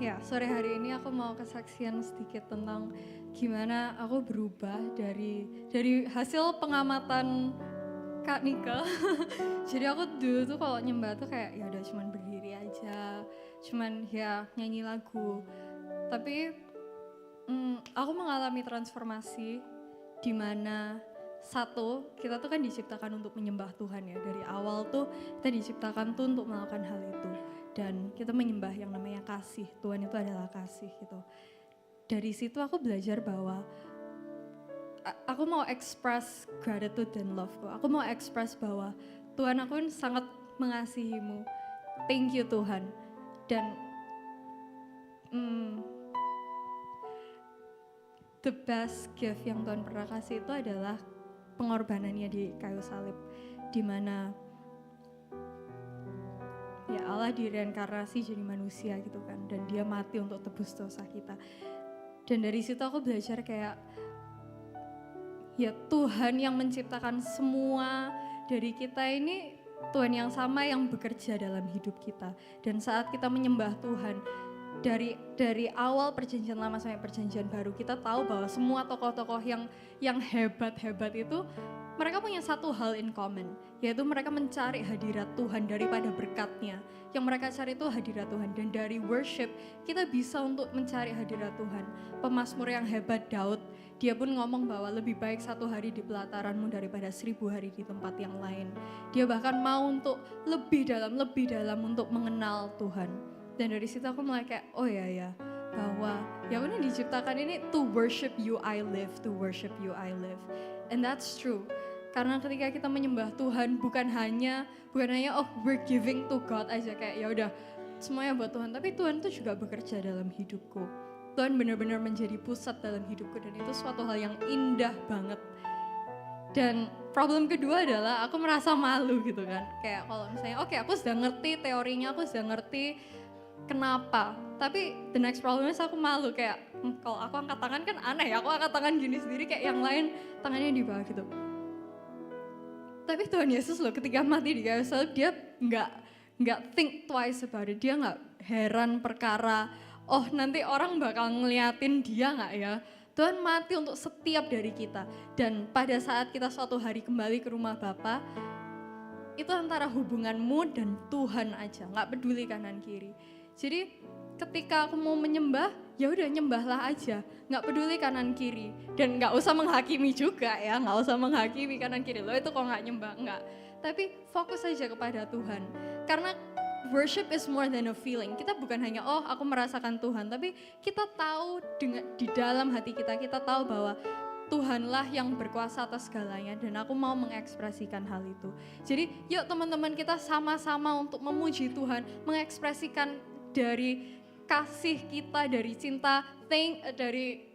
Ya sore hari ini aku mau kesaksian sedikit tentang gimana aku berubah dari hasil pengamatan Kak Nika. Jadi aku dulu tuh kalau nyembah tuh kayak ya udah cuman berdiri aja, cuman ya nyanyi lagu. Tapi aku mengalami transformasi di mana satu, kita tuh kan diciptakan untuk menyembah Tuhan ya. Dari awal tuh kita diciptakan tuh untuk melakukan hal itu. Dan kita menyembah yang namanya kasih. Tuhan itu adalah kasih gitu. Dari situ aku belajar bahwa aku mau express gratitude dan loveku. Aku mau express bahwa Tuhan, aku sangat mengasihimu. Thank you Tuhan. Dan the best gift yang Tuhan pernah kasih itu adalah pengorbanannya di kayu salib, di mana ya Allah direinkarnasi jadi manusia gitu kan, dan dia mati untuk tebus dosa kita. Dan dari situ aku belajar kayak ya Tuhan yang menciptakan semua dari kita ini Tuhan yang sama yang bekerja dalam hidup kita. Dan saat kita menyembah Tuhan dari awal perjanjian lama sampai perjanjian baru, kita tahu bahwa semua tokoh-tokoh yang hebat-hebat itu mereka punya satu hal in common, yaitu mereka mencari hadirat Tuhan daripada berkatnya. Yang mereka cari itu hadirat Tuhan, dan dari worship kita bisa untuk mencari hadirat Tuhan. Pemazmur yang hebat Daud, dia pun ngomong bahwa lebih baik 1 hari di pelataranmu daripada 1000 hari di tempat yang lain. Dia bahkan mau untuk lebih dalam untuk mengenal Tuhan. Dan dari situ aku mulai kayak, oh ya, bahwa ya udah diciptakan ini to worship you I live, to worship you I live. And that's true. Karena ketika kita menyembah Tuhan bukan hanya oh we're giving to God aja kayak ya udah semuanya buat Tuhan, tapi Tuhan tuh juga bekerja dalam hidupku. Tuhan benar-benar menjadi pusat dalam hidupku, dan itu suatu hal yang indah banget. Dan problem kedua adalah aku merasa malu gitu kan. Kayak kalau misalnya oke, aku sudah ngerti teorinya, aku sudah ngerti kenapa. Tapi the next problem is aku malu kayak kalau aku angkat tangan kan aneh ya. Aku angkat tangan gini sendiri kayak yang lain tangannya di bawah gitu. Tapi Tuhan Yesus loh ketika mati di kayu salib dia nggak think twice about it. Dia nggak heran perkara oh nanti orang bakal ngeliatin dia nggak ya. Tuhan mati untuk setiap dari kita. Dan pada saat kita suatu hari kembali ke rumah Bapa, itu antara hubunganmu dan Tuhan aja, nggak peduli kanan kiri. Jadi ketika aku mau menyembah, ya udah nyembahlah aja, nggak peduli kanan kiri, dan nggak usah menghakimi juga ya, nggak usah menghakimi kanan kiri. Lo itu kok nggak nyembah, nggak. Tapi fokus aja kepada Tuhan, karena worship is more than a feeling. Kita bukan hanya oh aku merasakan Tuhan, tapi kita tahu di dalam hati kita tahu bahwa Tuhanlah yang berkuasa atas segalanya, dan aku mau mengekspresikan hal itu. Jadi yuk teman-teman kita sama-sama untuk memuji Tuhan, mengekspresikan dari kasih kita, dari cinta, dari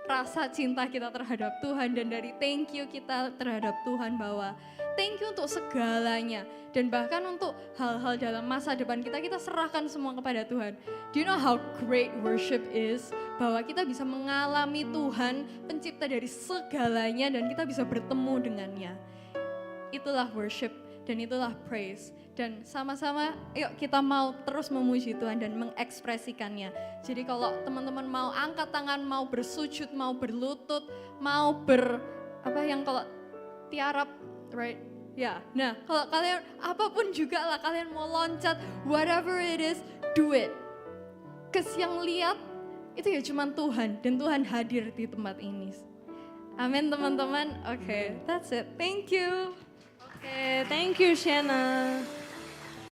rasa cinta kita terhadap Tuhan, dan dari thank you kita terhadap Tuhan bahwa thank you untuk segalanya. Dan bahkan untuk hal-hal dalam masa depan kita serahkan semua kepada Tuhan. Do you know how great worship is? Bahwa kita bisa mengalami Tuhan, pencipta dari segalanya, dan kita bisa bertemu dengannya. Itulah worship dan itulah praise. Dan sama-sama yuk kita mau terus memuji Tuhan dan mengekspresikannya. Jadi kalau teman-teman mau angkat tangan, mau bersujud, mau berlutut, mau kalau tiarap, right? Ya, nah kalau kalian apapun juga lah, kalian mau loncat, whatever it is, do it. Kes yang lihat itu ya cuman Tuhan, dan Tuhan hadir di tempat ini. Amin teman-teman. Oke, that's it. Thank you. Oke, thank you Shena.